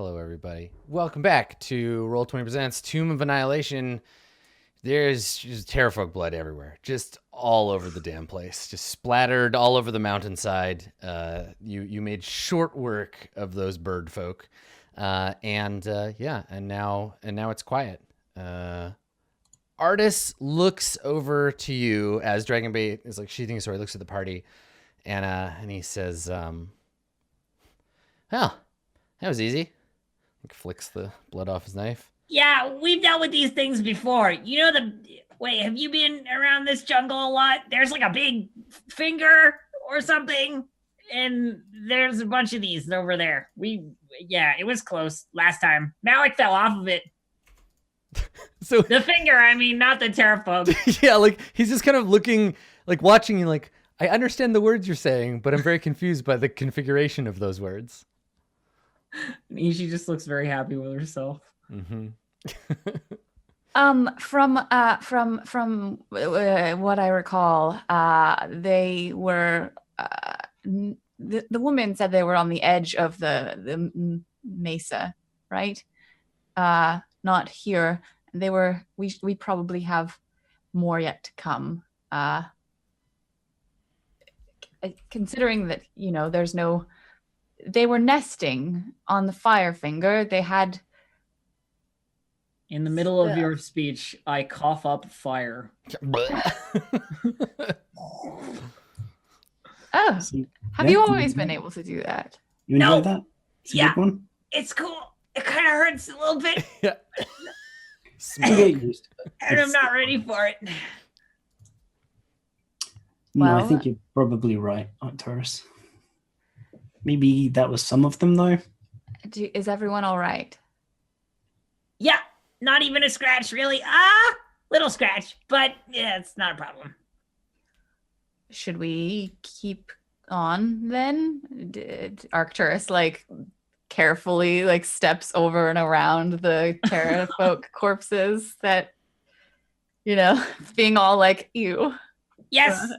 Hello, everybody. Welcome back to Roll20 Presents Tomb of Annihilation. There's just terrafolk blood everywhere, just all over the damn place, just splattered all over the mountainside. You made short work of those bird folk, and now it's quiet. Artis looks over to you as Dragonbait is like sheathing his sword, looks at the party, and he says, "Well, that was easy." Flicks the blood off his knife. Yeah, we've dealt with these things before. Wait, have you been around this jungle a lot? There's like a big finger or something, and there's a bunch of these over there. It was close last time. Malik fell off of it. So the finger, I mean, not the terraphobe. Yeah, like he's just kind of looking, like watching you, like, I understand the words you're saying, but I'm very confused by the configuration of those words. She just looks very happy with herself. Mm-hmm. From what I recall, they were the woman said they were on the edge of the mesa, right? Not here. They were. We probably have more yet to come. Considering that there's no. They were nesting on the fire finger. They had. In the middle of your speech, I cough up fire. Oh, have you always been able to do that? You enjoy that? It's a yeah, good one. It's cool. It kind of hurts a little bit. Yeah. And I'm not ready for it. No, I think you're probably right, Arcturus. Maybe that was some of them, though. Is everyone all right? Yeah, not even a scratch, really. Little scratch, but yeah, it's not a problem. Should we keep on then? Arcturus carefully steps over and around the terrafolk corpses that being all like, ew. Yes,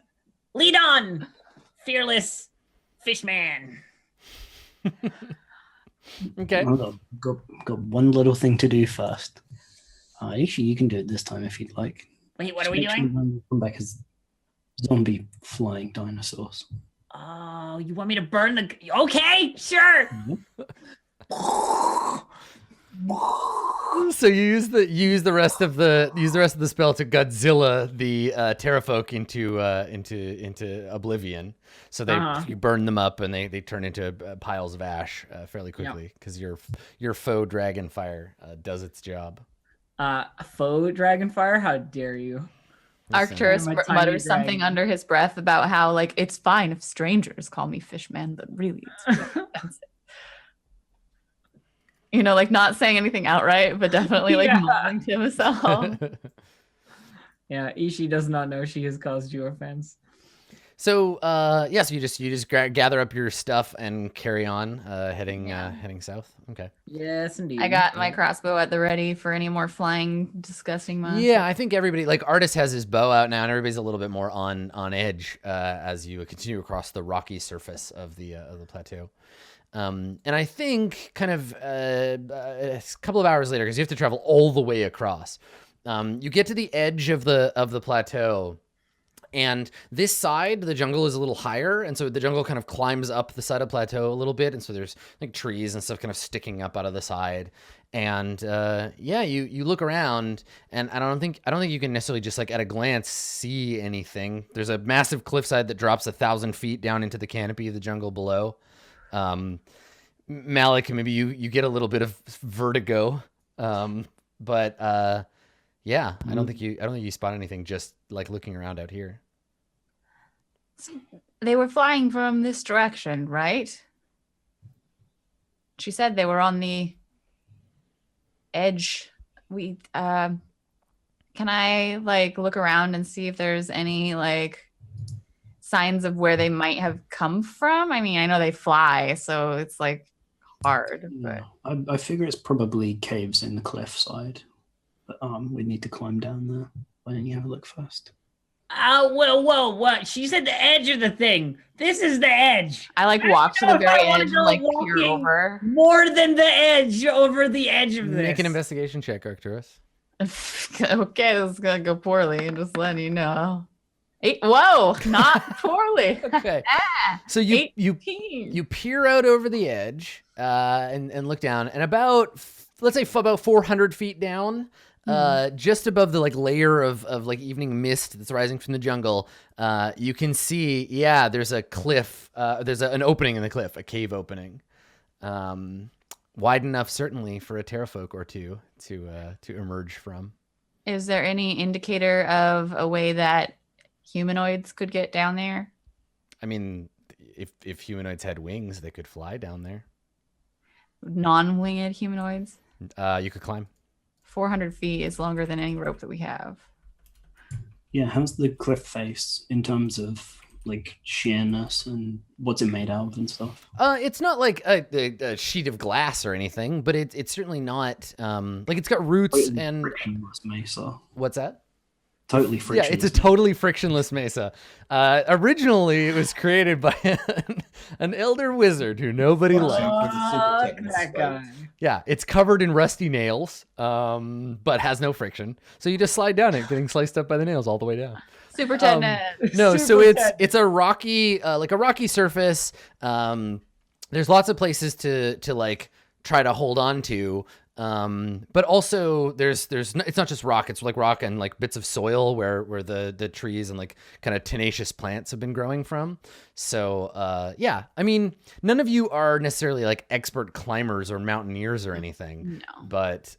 lead on, fearless fishman. Okay. I've got one little thing to do first. Actually, you can do it this time if you'd like. Wait, what are we doing? When we come back as zombie flying dinosaurs. Oh, you want me to burn the? Okay, sure. So you use the rest of the spell to Godzilla the terrafolk into oblivion. So you burn them up and they turn into piles of ash fairly quickly because your faux dragon fire does its job. Faux dragon fire? How dare you? Arcturus mutters something under his breath about how it's fine if strangers call me fishman, but really it's really offensive. Not saying anything outright, but definitely mumbling to himself. Yeah, Ishi does not know she has caused you offense. So so you just gather up your stuff and carry on, heading south. Okay. Yes, indeed. I got my crossbow at the ready for any more flying disgusting monsters. Yeah, I think everybody, Artis has his bow out now, and everybody's a little bit more on edge as you continue across the rocky surface of the plateau. And I think kind of a couple of hours later, because you have to travel all the way across, you get to the edge of the plateau. And this side, the jungle is a little higher, and so the jungle kind of climbs up the side of the plateau a little bit, and so there's trees and stuff kind of sticking up out of the side. And you look around, and I don't think you can necessarily just at a glance see anything. There's a massive cliffside that drops 1,000 feet down into the canopy of the jungle below. Malik, maybe you get a little bit of vertigo, but I don't think you spot anything just looking around out here. So they were flying from this direction, right? She said they were on the edge. Can I look around and see if there's any signs of where they might have come from? I mean, I know they fly, so it's hard. But I figure it's probably caves in the cliffside. But we need to climb down there. Why don't you have a look first? Whoa, what? She said the edge of the thing. This is the edge. I like I don't walk to know the if I very wanna edge and go like peer walking over. more than the edge over the edge of this. Make an investigation check, Arcturus. Okay, this is gonna go poorly. Just letting you know. Whoa, not poorly. Okay. So you 18. you peer out over the edge and look down, and about let's say about 400 feet down, just above the like layer of like evening mist that's rising from the jungle, you can see there's a cliff. There's an opening in the cliff, a cave opening, wide enough certainly for a terrafolk or two to emerge from. Is there any indicator of a way that humanoids could get down there? I mean, if humanoids had wings, they could fly down there. Non-winged humanoids? You could climb. 400 feet is longer than any rope that we have. Yeah, how's the cliff face in terms of like sheerness and what's it made out of and stuff? It's not like a sheet of glass or anything, but it's certainly not like it's got roots Totally and frictionless mesa. what's that? Totally frictionless. Yeah, it's a totally frictionless mesa. Originally, it was created by an elder wizard who nobody liked. That guy. Yeah, it's covered in rusty nails, but has no friction. So you just slide down it, getting sliced up by the nails all the way down. Super tetanus. No, so it's a rocky, like a rocky surface. There's lots of places to like try to hold on to. But also it's not just rock, it's like rock and like bits of soil where the trees and like kind of tenacious plants have been growing from. So, yeah, I mean, none of you are necessarily like expert climbers or mountaineers or anything, No. but,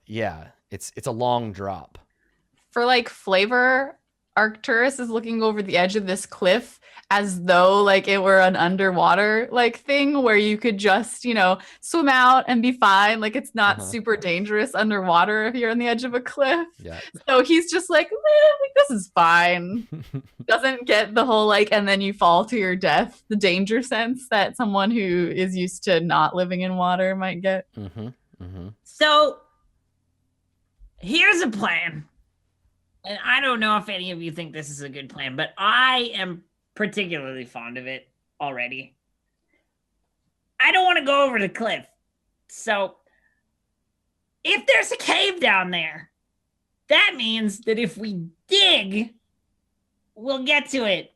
yeah, it's a long drop. For like flavor, Arcturus is looking over the edge of this cliff as though like it were an underwater like thing where you could just, swim out and be fine. Like it's not super dangerous underwater if you're on the edge of a cliff. Yeah. So he's just like this is fine. Doesn't get the whole like, and then you fall to your death, the danger sense that someone who is used to not living in water might get. So here's a plan. And I don't know if any of you think this is a good plan, but I am particularly fond of it already. I don't want to go over the cliff. So if there's a cave down there, that means that if we dig, we'll get to it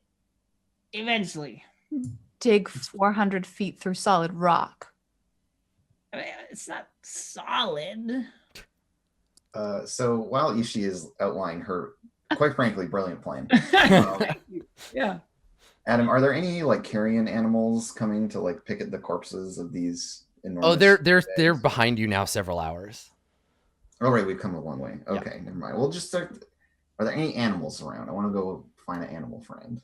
eventually. Dig 400 feet through solid rock. I mean, it's not solid. So while Ishi is outlining her, quite frankly, brilliant plan, Yeah. Adam, are there any like carrion animals coming to like pick at the corpses of these enormous? Oh, they're behind you now several hours. Oh, right, we've come a long way. Okay, never mind. We'll just start. Are there any animals around? I want to go find an animal friend.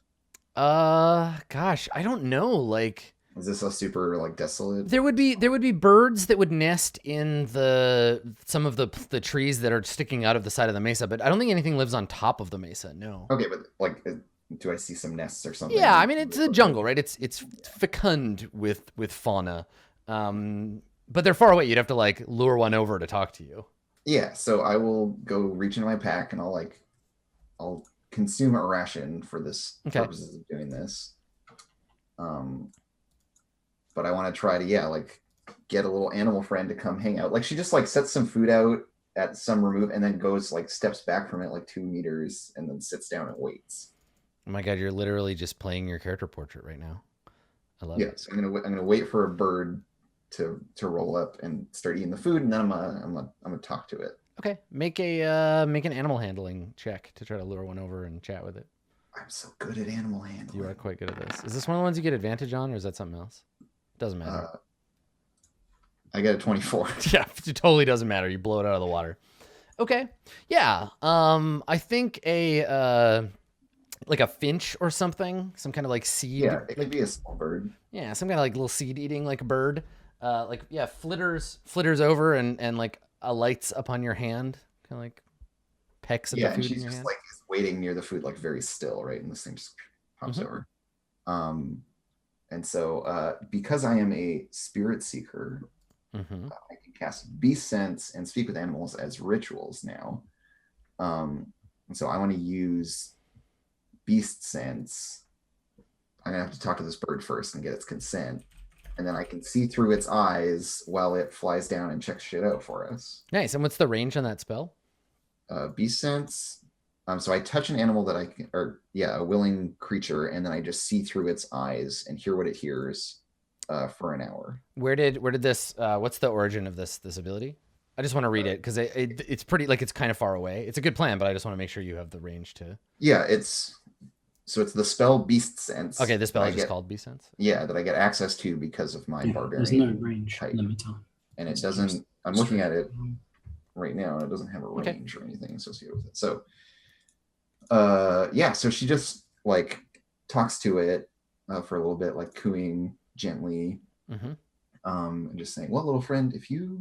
Gosh, I don't know. Like, is this a super like desolate? There would be birds that would nest in some of the trees that are sticking out of the side of the mesa, but I don't think anything lives on top of the mesa. No. Okay, but like, do I see some nests or something? Yeah, I mean it's a jungle, right? It's fecund with fauna, but they're far away. You'd have to like lure one over to talk to you. Yeah, so I will go reach into my pack and I'll consume a ration for this purposes of doing this. But I want to try to get a little animal friend to come hang out. Like she just like sets some food out at some remove and then goes like steps back from it like 2 meters and then sits down and waits. Oh my god, you're literally just playing your character portrait right now. I love it. Yes, I'm gonna wait for a bird to roll up and start eating the food, and then I'm gonna talk to it. Okay, make an animal handling check to try to lure one over and chat with it. I'm so good at animal handling. You are quite good at this. Is this one of the ones you get advantage on, or is that something else? Doesn't matter. I got a 24. Yeah, it totally doesn't matter. You blow it out of the water. Okay. Yeah. I think like a finch or something, some kind of like seed. Yeah, it could be a small bird. Yeah, some kind of like little seed eating like bird. Flitters over and like alights upon your hand, kind of like pecks at the food in your hand. Yeah, she's just like is waiting near the food, like very still, right? And this thing just pops over. And so because I am a spirit seeker, I can cast Beast Sense and speak with animals as rituals now. And so I want to use beast sense, I'm gonna have to talk to this bird first and get its consent, and then I can see through its eyes while it flies down and checks shit out for us. Nice. And what's the range on that spell? Beast sense. So I touch an animal that I can, or yeah, a willing creature, and then I just see through its eyes and hear what it hears for an hour. Where did this? What's the origin of this ability? I just want to read it because it's pretty, like, it's kind of far away. It's a good plan, but I just want to make sure you have the range to. Yeah, it's the spell Beast Sense. Okay, the spell is just called Beast Sense. Yeah, that I get access to because of my barbarian. There's no range type. limiter. And it doesn't. I'm looking at it right now, and it doesn't have a range or anything associated with it. So, yeah. So she just like talks to it for a little bit, like cooing gently, and just saying, "Well, little friend, if you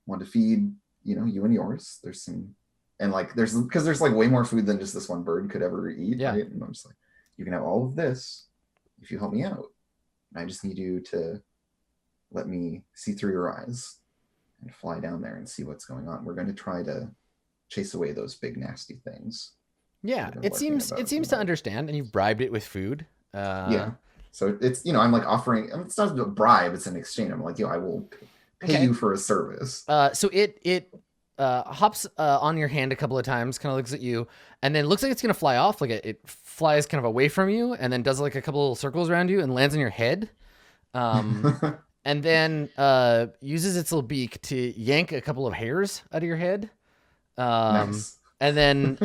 want to feed, you and yours, there's some." And like there's like way more food than just this one bird could ever eat. Yeah. Right? And I'm just like, you can have all of this if you help me out. And I just need you to let me see through your eyes and fly down there and see what's going on. We're going to try to chase away those big nasty things. Yeah, it seems to understand, and you've bribed it with food. Yeah. So it's I'm like offering. It's not a bribe; it's an exchange. I'm like, I will pay you for a service. So it hops on your hand a couple of times, kind of looks at you, and then looks like it's gonna fly off. Like it flies kind of away from you, and then does like a couple little circles around you and lands on your head. And then uses its little beak to yank a couple of hairs out of your head. Nice. And then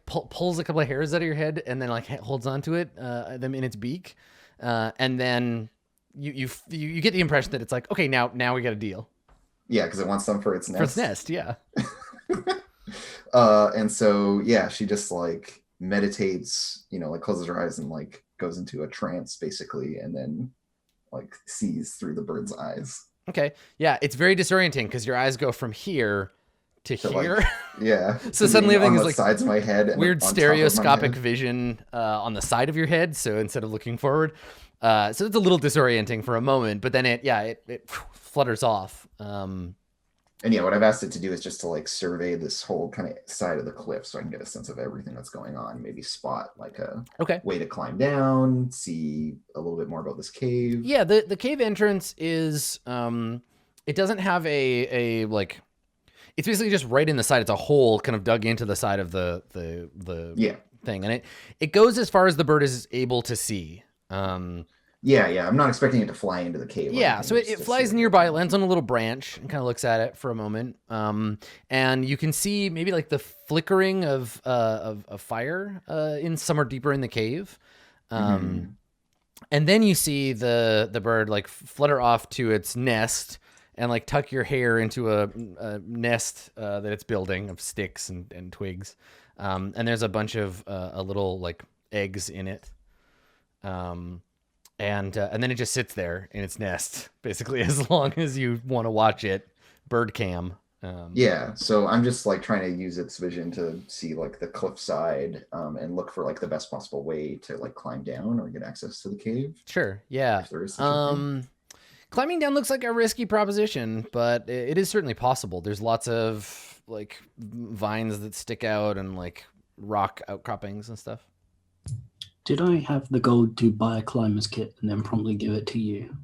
pulls a couple of hairs out of your head, and then like holds onto it, them in its beak, and then you get the impression that it's like, okay, now we got a deal. Yeah, because it wants some for its nest. For its nest, yeah. And so she just like meditates, like closes her eyes and like goes into a trance basically, and then like sees through the bird's eyes. Okay, yeah, it's very disorienting because your eyes go from here to here. Like, yeah. So suddenly everything is like sides of my head, and weird on top of stereoscopic my head. vision on the side of your head. So instead of looking forward, so it's a little disorienting for a moment, but then it flutters off. And what I've asked it to do is just to like survey this whole kind of side of the cliff, so I can get a sense of everything that's going on. Maybe spot like a way to climb down, see a little bit more about this cave. Yeah, the cave entrance is it doesn't have a like. It's basically just right in the side. It's a hole kind of dug into the side of the thing, and it goes as far as the bird is able to see. I'm not expecting it to fly into the cave. Yeah, so it flies nearby. It lands on a little branch and kind of looks at it for a moment, and you can see maybe like the flickering of fire in somewhere deeper in the cave, and then you see the bird like flutter off to its nest. And like tuck your hair into a nest that it's building of sticks and twigs, and there's a bunch of little like eggs in it, and then it just sits there in its nest basically as long as you want to watch it. Bird cam. So I'm just like trying to use its vision to see like the cliffside and look for like the best possible way to like climb down or get access to the cave. Sure. Yeah. If there is such a thing. Climbing down looks like a risky proposition, but it is certainly possible. There's lots of like vines that stick out and like rock outcroppings and stuff. Did I have the gold to buy a climber's kit and then promptly give it to you?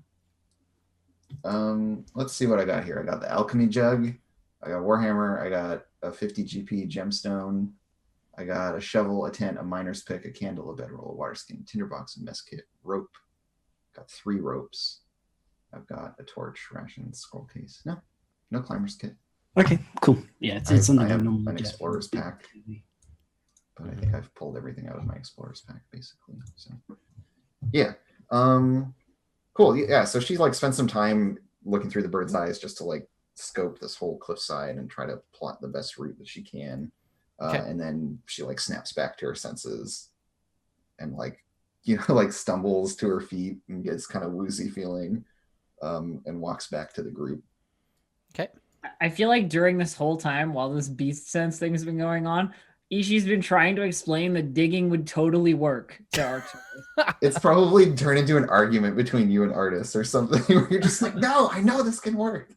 Let's see what I got here. I got the alchemy jug. I got a warhammer. I got a 50 GP gemstone. I got a shovel, a tent, a miner's pick, a candle, a bedroll, a water skin, tinderbox, a mess kit, rope. Got 3 ropes. I've got a torch, rations, scroll case. No climber's kit. Okay, cool. Yeah, it's I another have normal an explorer's pack, but I think I've pulled everything out of my explorer's pack basically. So yeah, cool. Yeah, so she like spent some time looking through the bird's eyes just to like scope this whole cliffside and try to plot the best route that she can. And then she like snaps back to her senses and like like stumbles to her feet and gets kind of woozy feeling. And walks back to the group. Okay. I feel like during this whole time, while this beast sense thing has been going on, Ishi's been trying to explain that digging would totally work to Arcturus. It's probably turned into an argument between you and Artis or something where you're just like, no, I know this can work.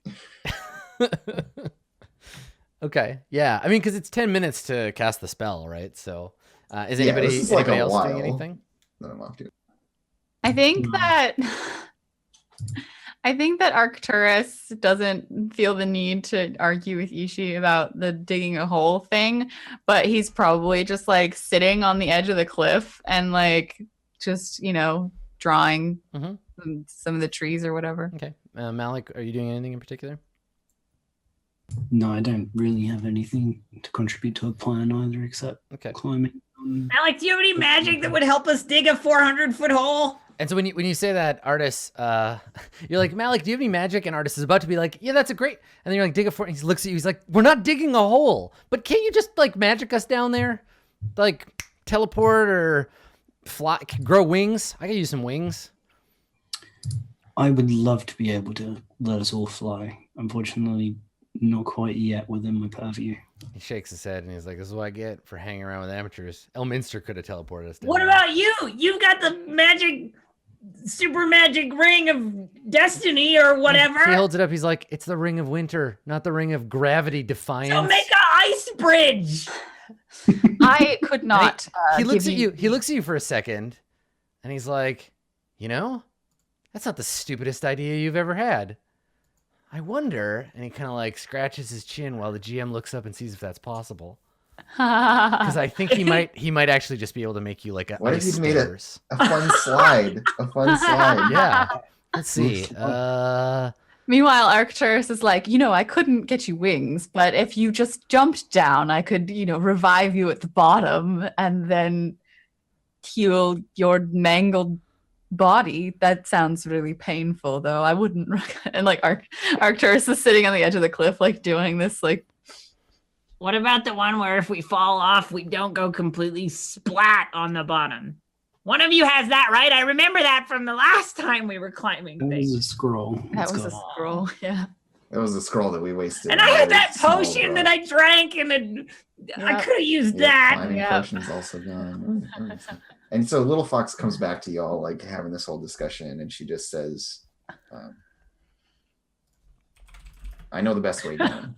Okay. Yeah. I mean, because it's 10 minutes to cast the spell, right? So Is Yeah, anybody, this is like anybody a else doing while. anything? Then I'm off to. I think Mm. that Arcturus doesn't feel the need to argue with Ishi about the digging a hole thing, but he's probably just like sitting on the edge of the cliff and like just, drawing Mhm. some of the trees or whatever. Okay. Malik, are you doing anything in particular? No, I don't really have anything to contribute to a plan either, except Okay. climbing. Alex, do you have any magic that would help us dig a 400-foot hole? And so when you say that, Artis, you're like, Malik, do you have any magic? And Artis is about to be like, yeah, that's a great. And then you're like, dig a fort. And he looks at you. He's like, we're not digging a hole, but can't you just like magic us down there, like teleport or fly, grow wings? I could use some wings. I would love to be able to let us all fly. Unfortunately, not quite yet within my purview. He shakes his head and he's like, this is what I get for hanging around with amateurs. Elminster could have teleported us down. What there. about you? You've got the super magic ring of destiny or whatever. He holds it up. He's like, it's the ring of winter, not the ring of gravity defiance. So make an ice bridge. I could not. He looks give at you. He looks at you for a second, and he's like, that's not the stupidest idea you've ever had. I wonder, and he kind of like scratches his chin while the GM looks up and sees if that's possible. Because I think he might actually just be able to make you like a What if ice he'd made a stairs. fun slide? A fun slide. Yeah. Let's see. Meanwhile, Arcturus is like, I couldn't get you wings, but if you just jumped down, I could, revive you at the bottom and then heal your mangled body. That sounds really painful, though. I wouldn't. And like Arcturus is sitting on the edge of the cliff, like doing this, like. What about the one where if we fall off, we don't go completely splat on the bottom? One of you has that, right? I remember that from the last time we were climbing That was things. a scroll. That It's was a got- scroll, yeah. That was a scroll that we wasted. And I had Very that small potion drop. that I drank, and then I Yeah. could have used Yeah, that. climbing Yeah. potion's also gone. And so Little Fox comes back to y'all, like having this whole discussion, and she just says, "I know the best way down."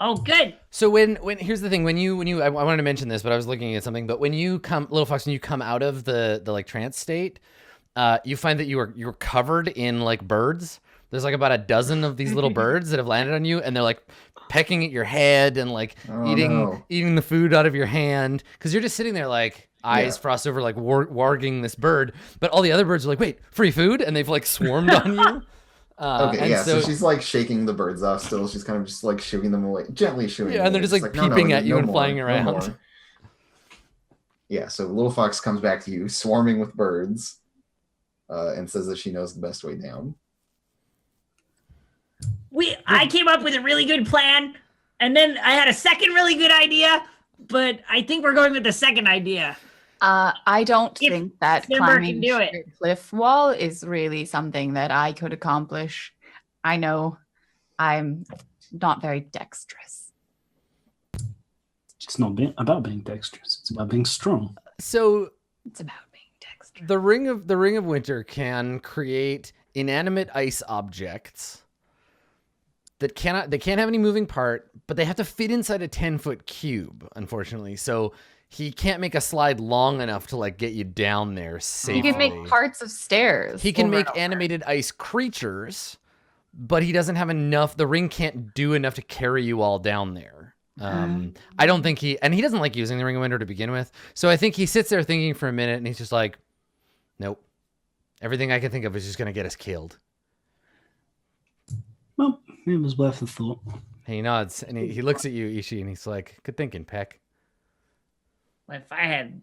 Oh, good. So when here's the thing, when you I wanted to mention this, but I was looking at something, but when you come, Little Fox, when you come out of the like trance state, you find that you're covered in like birds. There's like about a dozen of these little birds that have landed on you, and they're like pecking at your head and like eating the food out of your hand, because you're just sitting there like eyes frost over, like warging this bird, but all the other birds are like, wait, free food, and they've like swarmed on you. Okay, yeah. So she's like shaking the birds off. Still, she's kind of just like shooing them away, gently shooing. Yeah, and they're away. just like "No, no, peeping at you no and more, flying no around." more." Yeah. So Little Fox comes back to you, swarming with birds, and says that she knows the best way down. I came up with a really good plan, and then I had a second really good idea, but I think we're going with the second idea. I don't If think that Simber climbing can do it. a cliff wall is really something that I could accomplish. I know I'm not very dexterous. It's not about being dexterous. It's about being strong. So It's about being dexterous. the ring of winter can create inanimate ice objects that they can't have any moving part, but they have to fit inside a 10-foot cube, unfortunately. So he can't make a slide long enough to like get you down there safely. You can make parts of stairs. He can over make and over. animated ice creatures, but he doesn't have enough. The ring can't do enough to carry you all down there. I don't think he doesn't like using the Ring of Winter to begin with. So I think he sits there thinking for a minute, and he's just like, nope. Everything I can think of is just going to get us killed. Well, it was worth a thought. And he nods, and he looks at you, Ishi, and he's like, good thinking, Peck. If I had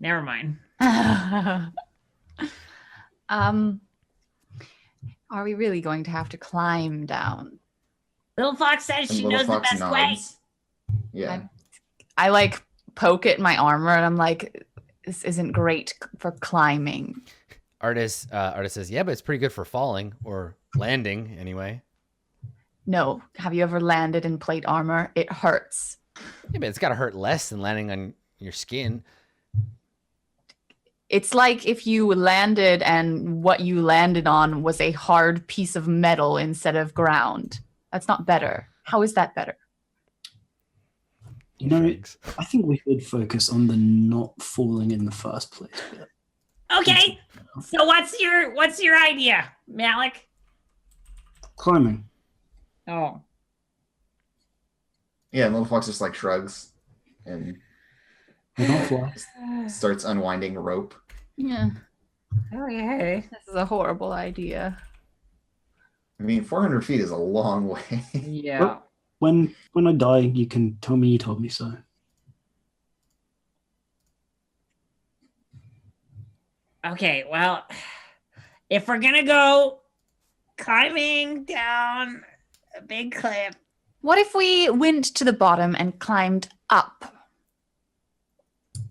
never mind. Are we really going to have to climb down? Little Fox says And she Little knows the Fox best way. nods. Yeah. I like poke it in my armor and I'm like, this isn't great for climbing. Artist says, yeah, but it's pretty good for falling or landing anyway. No. Have you ever landed in plate armor? It hurts. Yeah, but it's got to hurt less than landing on your skin. It's like if you landed and what you landed on was a hard piece of metal instead of ground. That's not better. How is that better? You know, Shrugs. I think we should focus on the not falling in the first place bit. Okay. So what's your idea, Malik? Climbing. Oh. Yeah, and Little Fox just like shrugs and We don't fly. starts unwinding rope. Yeah, Okay. this is a horrible idea. I mean, 400 feet is a long way. Yeah. When I die, you can tell me you told me so. Okay, well, if we're gonna go climbing down a big cliff, What if we went to the bottom and climbed up?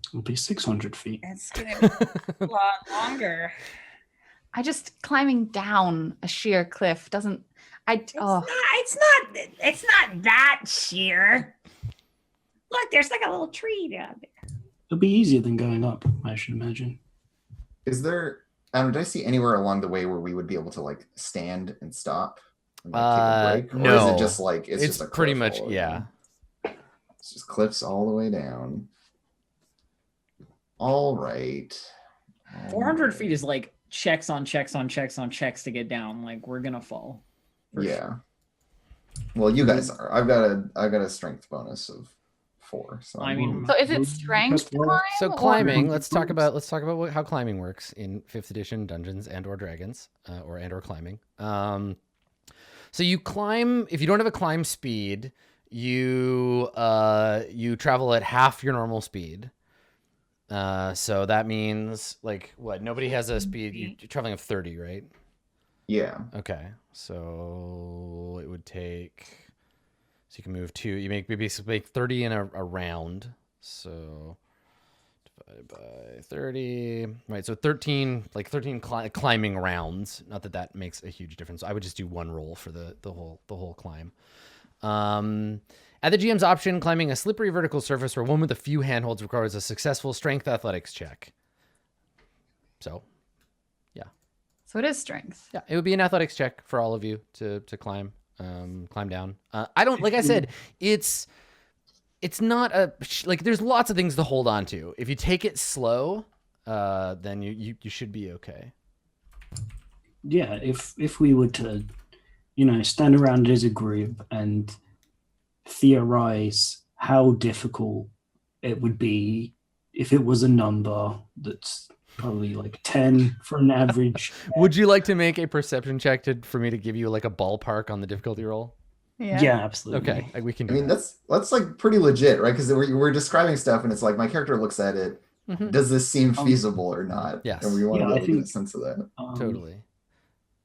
It'll be 600 feet. it's gonna be a lot longer. I just climbing down a sheer cliff doesn't. It's not that sheer. Look, there's like a little tree down there. It'll be easier than going up, I should imagine. Is there, did I see anywhere along the way where we would be able to like stand and stop and like, take a break? Or no. is it just like, it's just a pretty cliff much, all the way yeah. down? It's just cliffs all the way down. All right. 400 feet is like checks on checks on checks on checks to get down. Like we're gonna fall. for Yeah. sure. Well, you guys are. I've got a strength bonus of 4. So I mean, So is it strength to climb? So or- climbing. Let's talk about how climbing works in 5th edition Dungeons and/or Dragons, or climbing. So you climb. If you don't have a climb speed, you travel at half your normal speed. So that means like what? Nobody has a speed. You're traveling at 30, right? yeah. Okay. So it would take. So you can move 2. You basically make 30 in a round. So divided by 30. Right. So 13 climbing rounds. Not that makes a huge difference. I would just do 1 roll for the whole climb. At the GM's option, climbing a slippery vertical surface or one with a few handholds requires a successful strength athletics check. So So it is strength. yeah, it would be an athletics check for all of you to climb down. I don't, like I said, it's not like there's lots of things to hold on to. If you take it slow, then you should be okay. Yeah, if we were to, stand around as a group and theorize how difficult it would be if it was a number that's probably like 10 for an average. Would you like to make a perception check for me to give you like a ballpark on the difficulty roll? Yeah, absolutely. Okay, we can I do mean, that. that's like pretty legit, right? Because we're describing stuff, and it's like my character looks at it. Mhm. Does this seem feasible or not? Yes. And we want Yeah, to I be able to get a think- sense of that. Totally.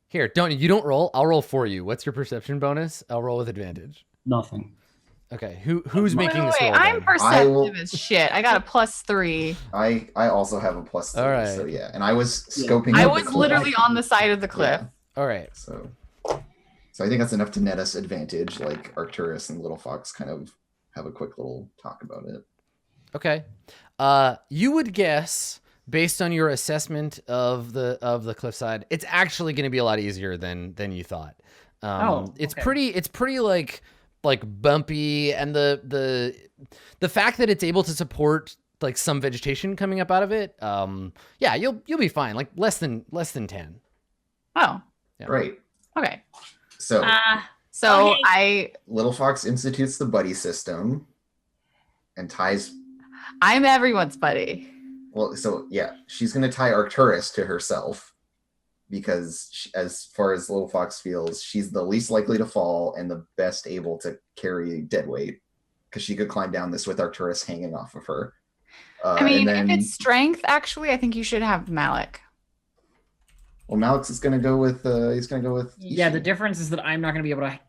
Here, you don't roll. I'll roll for you. What's your perception bonus? I'll roll with advantage. Nothing. Okay, who's making this roll? I'm then? perceptive as shit. I got a +3. I also have a +3. All right. So yeah, and I was Yeah. scoping. I out the was cliff. literally on the side of the cliff. All right. So I think that's enough to net us advantage. Like Arcturus and Little Fox kind of have a quick little talk about it. Okay. You would guess, based on your assessment of the cliffside, it's actually going to be a lot easier than you thought. It's okay. pretty like bumpy, and the fact that it's able to support like some vegetation coming up out of it, yeah, you'll be fine. Like less than 10. Oh, Yeah. Right. okay. So So Okay. Little Fox institutes the buddy system and ties. I'm everyone's buddy. Well, so yeah, she's going to tie Arcturus to herself because as far as Little Fox feels, she's the least likely to fall and the best able to carry dead weight because she could climb down this with Arcturus hanging off of her. I mean, and then, if it's strength, actually, I think you should have Malik. well, Malix is going to go with. He's going to go with. Yeah, the Ishi. difference is that I'm not gonna be able to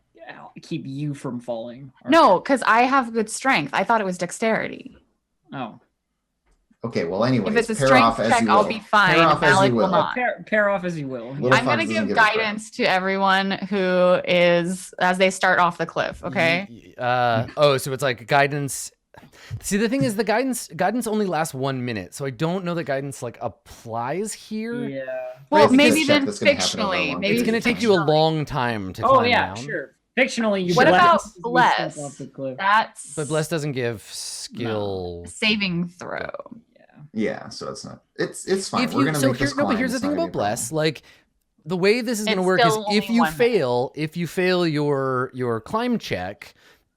keep you from falling. No, because I have good strength. I thought it was dexterity. Oh. Okay, well, anyways, If it's a pair off strength as check, you I'll will. be fine. Pair off as Malik you will will. not. Pair off as you will. Little I'm Fox going to doesn't give give a crap. guidance to everyone who is as they start off the cliff, okay? So it's like guidance. See, the thing is, the guidance only lasts 1 minute, so I don't know that guidance like applies here. Yeah. Well, Right, maybe because then that's gonna happen over a fictionally. long Maybe It's going to take you a long time to Oh climb yeah, down. sure. Fictionally, you What about you bless? step off the cliff. That's But bless doesn't give skill. saving throw. Yeah, so it's not. It's fine. If We're you gonna so make here, this no, but climb. here's the It's thing not gonna about be a bless. Like the way this is going to It's work is still if only you 1 minute. if you fail your climb check,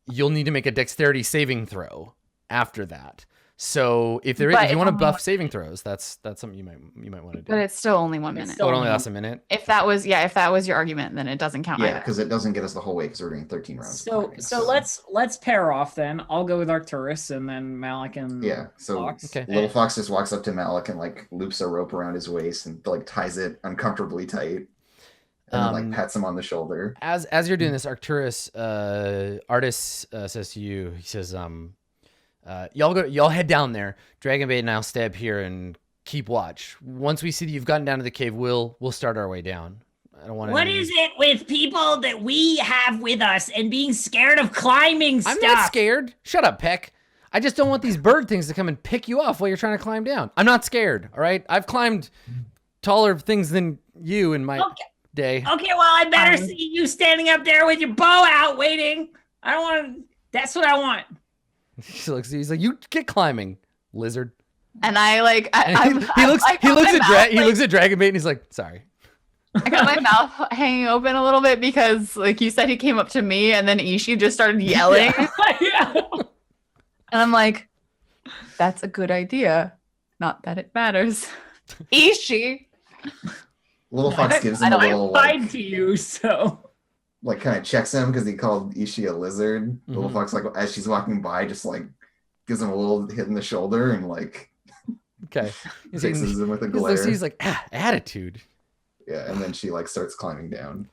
you'll need to make a dexterity saving throw after that. So if there is, But if you it's want to only buff 1 saving throws, that's something you might want to do. But it's still only 1 minute. Oh, it only lasts a minute. If that was your argument, then it doesn't count. Yeah, either. because it doesn't get us the whole way because we're doing 13 rounds. of So climbing, let's pair off then. I'll go with Arcturus and then Malik and Yeah, so Fox. Okay. Little Fox just walks up to Malik and like loops a rope around his waist and like ties it uncomfortably tight, and then like pats him on the shoulder. As you're doing this, Arcturus Artis says to you, he says, y'all head down there. Dragonbait and I'll stay up here and keep watch. Once we see that you've gotten down to the cave, we'll start our way down. I don't want What is it with people that we have with us and being scared of climbing I'm stuff? not scared. Shut up, Peck. I just don't want these bird things to come and pick you off while you're trying to climb down. I'm not scared, all right? I've climbed taller things than you in my day. Okay, well, I better see you standing up there with your bow out waiting. I don't want to. That's what I want. He looks. He's like, you get climbing, lizard. And I like And he looks at Dragonbait and he's like, sorry. I got my mouth hanging open a little bit because, like you said, he came up to me and then Ishi just started yelling. Yeah. And I'm like, that's a good idea. Not that it matters. Ishi. Little Fox gives him a don't- little I'm tied like, to you, so like kind of checks him because he called Ishi a lizard. Little Mhm. Fox like as she's walking by just like gives him a little hit in the shoulder and like Okay. fixes him with a glare. He's like, attitude. Yeah, and then she like starts climbing down.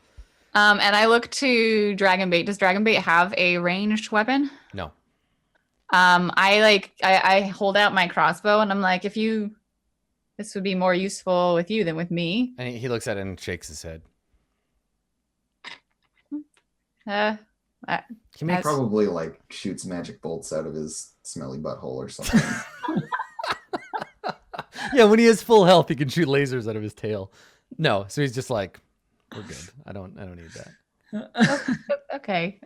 And I look to Dragonbait. Does Dragonbait have a ranged weapon? No. I hold out my crossbow and I'm like, this would be more useful with you than with me. And he looks at it and shakes his head. He makes Probably like shoots magic bolts out of his smelly butthole or something. Yeah, when he has full health, he can shoot lasers out of his tail. No, so he's just like, we're good. I don't need that. Okay.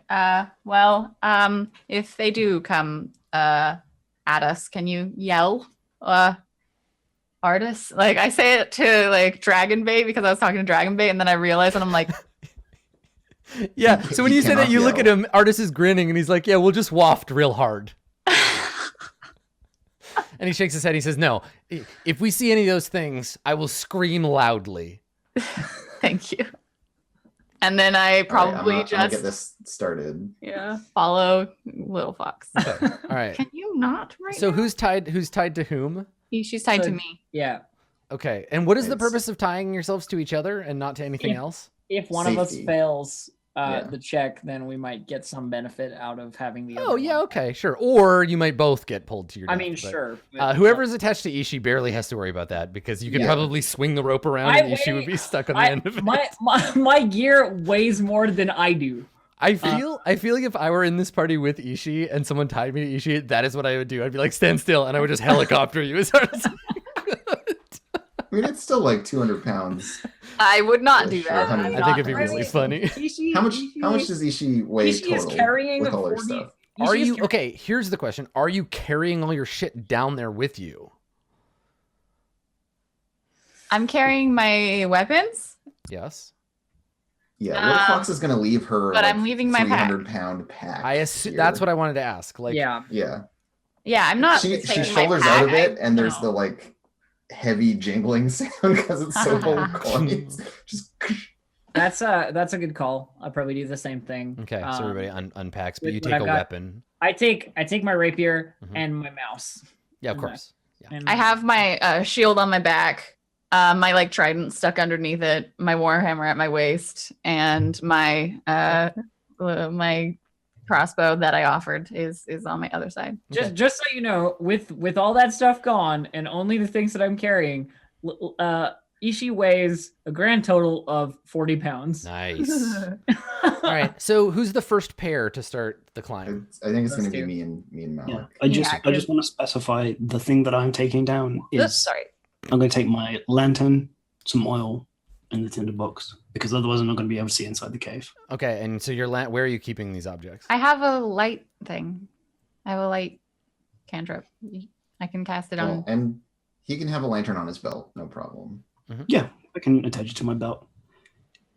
If they do come at us, can you yell? Artist? Like I say it to like Dragonbait because I was talking to Dragonbait and then I realized and I'm like, Yeah. So when He you say that, cannot you look at yell. him. Artist is grinning, and he's like, "Yeah, we'll just waft real hard." And he shakes his head. He says, "No, if we see any of those things, I will scream loudly." thank you. And then I probably I'm gonna get just this started. follow Little Fox. Okay. All right. Can you not right So now? who's tied to whom? She's tied So- to me. yeah. Okay. And what is the It's- purpose of tying yourselves to each other and not to anything Yeah. else? If one of us Safety. fails Yeah. the check, then we might get some benefit out of having the Oh other yeah. one. Okay. Sure. Or you might both get pulled to your I death, mean, but, sure. but- whoever's attached to Ishi barely has to worry about that because you could Yeah. probably swing the rope around and Ishi would be stuck on the end of it. my gear weighs more than I do. I feel like if I were in this party with Ishi and someone tied me to Ishi, that is what I would do. I'd be like, stand still, and I would just helicopter you as hard as I could. I mean, it's still like 200 pounds. I would not do Sure, that. honey. I think it'd be really funny. How much does Ishi weigh Ishi is total carrying with all her 40 stuff? Are Ishi is you car- okay? Here's the question: are you carrying all your shit down there with you? I'm carrying my weapons, Yes. Yeah, Little Fox is gonna leave her. but I'm leaving my pack. 300-pound pack. I assume that's what I wanted to ask. Like, Yeah. Yeah, Yeah, I'm not. she taking my shoulders pack. out of it, and there's No. the like heavy jingling sound because it's so full of coins. Just That's a good call. I'll probably do the same thing. Okay, so everybody unpacks, but with you what take I've a got. weapon. I take my rapier Mhm. and my mouse. Yeah, of Okay. course. And I have my shield on my back, my like trident stuck underneath it, my warhammer at my waist, and my my crossbow that I offered is on my other side. Okay. just so you know, with all that stuff gone and only the things that I'm carrying, Ishi weighs a grand total of 40 pounds. Nice. All right. So who's the first pair to start the climb? I think it's gonna Let's be do. me and Malik. Yeah, I just Yeah, want to specify the thing that I'm taking down Oops, is sorry. I'm going to take my lantern, some oil, in the tinderbox because otherwise I'm not going to be able to see inside the cave. Okay, and so where are you keeping these objects? I have a light thing. I have a light cantrip. I can cast it on. Well, and he can have a lantern on his belt, no problem. Yeah, I can attach it to my belt.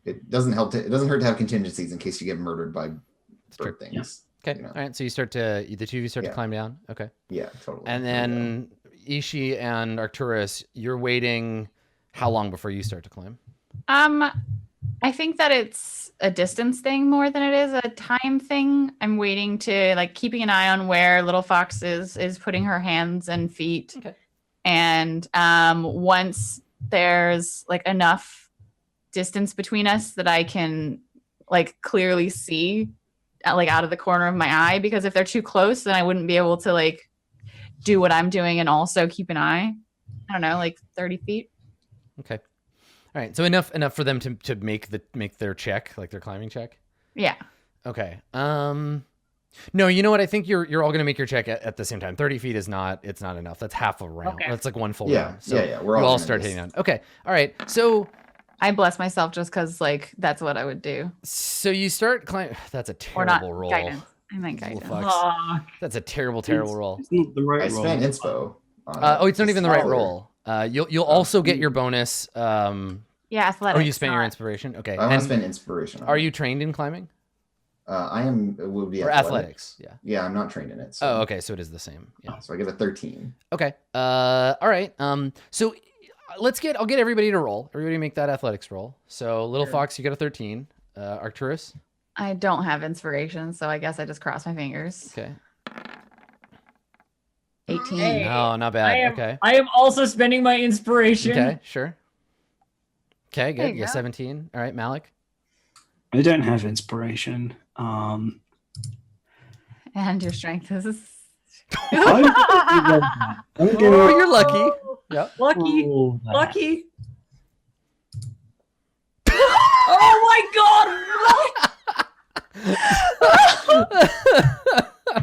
It doesn't hurt to have contingencies in case you get murdered by bird things. Okay, you know? all right. So the two of you start to Yeah. climb down. Okay, Yeah, totally. and then Ishi and Arcturus, you're waiting. How long before you start to climb? I think that it's a distance thing more than it is a time thing. I'm waiting to like keeping an eye on where Little Fox is putting her hands and feet. Okay. And once there's like enough distance between us that I can like clearly see like out of the corner of my eye, because if they're too close, then I wouldn't be able to like do what I'm doing and also keep an eye. I don't know, like 30 feet. Okay. All right. So enough for them to make their check, like their climbing check. Yeah. Okay. No, you know what? I think you're all gonna make your check at the same time. 30 feet is not enough. That's half a round. Okay. That's like one full Yeah, round. So yeah. We're you all gonna start just- hitting down. Okay. All right. So I bless myself just because like that's what I would do. you start climbing. That's a Or not terrible roll. guidance. I meant Little guidance. fucks. Fuck. That's a terrible roll. It's not the right I roll. spent inspo. It's not even the right Scholar. roll. You'll also get your bonus. Yeah, athletics. You spent your not- inspiration. Okay. I want And to spend inspiration. are you trained in climbing I am. It would be or athletics? Yeah. Yeah, I'm not trained in it. So. Oh, okay. So it is the same. Yeah. So I get a 13. Okay. All right. So I'll get everybody to roll. Everybody make that athletics roll. So Little Fox, you got a 13. Arcturus. I don't have inspiration, so I guess I just cross my fingers. Okay. 18. Hey, No, not bad. Okay. I am also spending my inspiration. Okay. Sure. Okay. There Good. you Yeah. go. 17. All right. Malik. I don't have inspiration. And your strength is. I'm Oh, gonna you're lucky. Yep. Lucky. roll that. Lucky. Oh my god!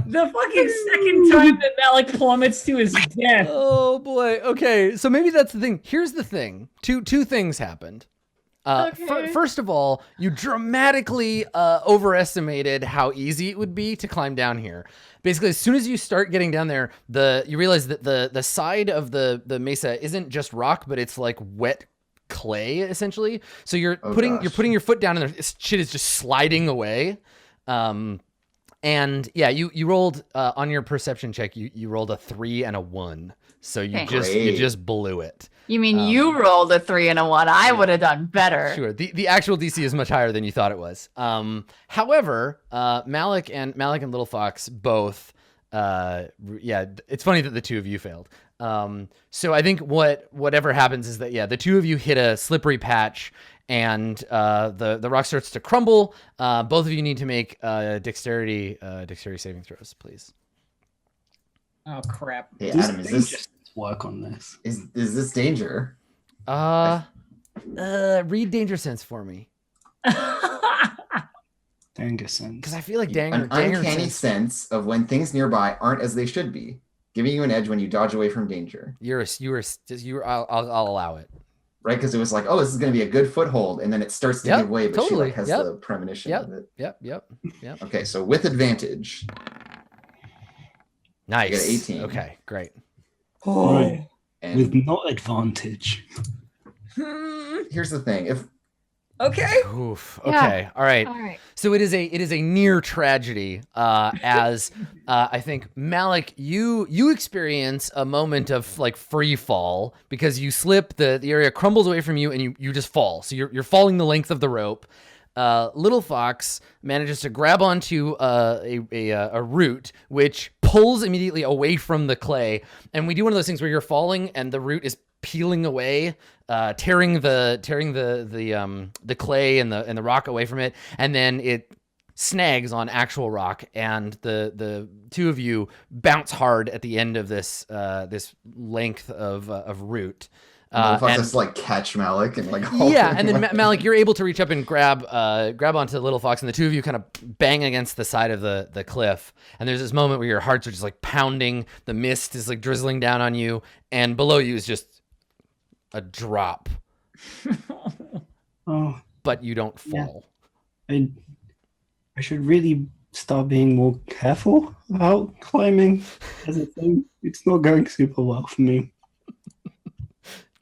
The fucking second time that Malik plummets to his death. Oh boy. Okay. So maybe that's the thing. Here's the thing. Two things happened. Okay. First of all, you dramatically overestimated how easy it would be to climb down here. Basically, as soon as you start getting down there, you realize that the side of the mesa isn't just rock, but it's like wet clay essentially. So you're putting your foot down and this shit is just sliding away. And yeah, you rolled on your perception check. You rolled a 3 and a 1. So you Okay. just blew it. You mean you rolled a 3 and a 1? I would have done better. Sure. The actual DC is much higher than you thought it was. However, Malik and Little Fox both. It's funny that the two of you failed. So I think whatever happens is that the two of you hit a slippery patch, and the rock starts to crumble. Both of you need to make dexterity saving throws, please. Oh crap. Hey, Does Adam, is danger this sense work on this? is this danger? Read danger sense for me, Danger sense. because I feel like An danger uncanny sense of when things nearby aren't as they should be, giving you an edge when you dodge away from danger. I'll allow it. Right? Because it was like, oh, this is going to be a good foothold, and then it starts to Yep, give way, but totally. she like has Yep. the premonition Yep. of it. Yep. Okay, so with advantage, Nice. I got 18. Okay, great. Right. and With not advantage. here's the thing: if Okay. Oof. Yeah. Okay. All right. All right. So it is a near tragedy. As I think Malik, you experience a moment of like free fall because you slip, the area crumbles away from you, and you just fall. So you're falling the length of the rope. Little Fox manages to grab onto a root, which pulls immediately away from the clay. And we do one of those things where you're falling and the root is peeling away, tearing the clay and the rock away from it, and then it snags on actual rock, and the two of you bounce hard at the end of this length of root. Fox And- has to like catch Malik and like hold yeah, him, and then like- Malik, you're able to reach up and grab onto Little Fox, and the two of you kind of bang against the side of the cliff. And there's this moment where your hearts are just like pounding. The mist is like drizzling down on you, and below you is just a drop Oh, but you don't Yeah. fall. I should really start being more careful about climbing as a thing. It's not going super well for me.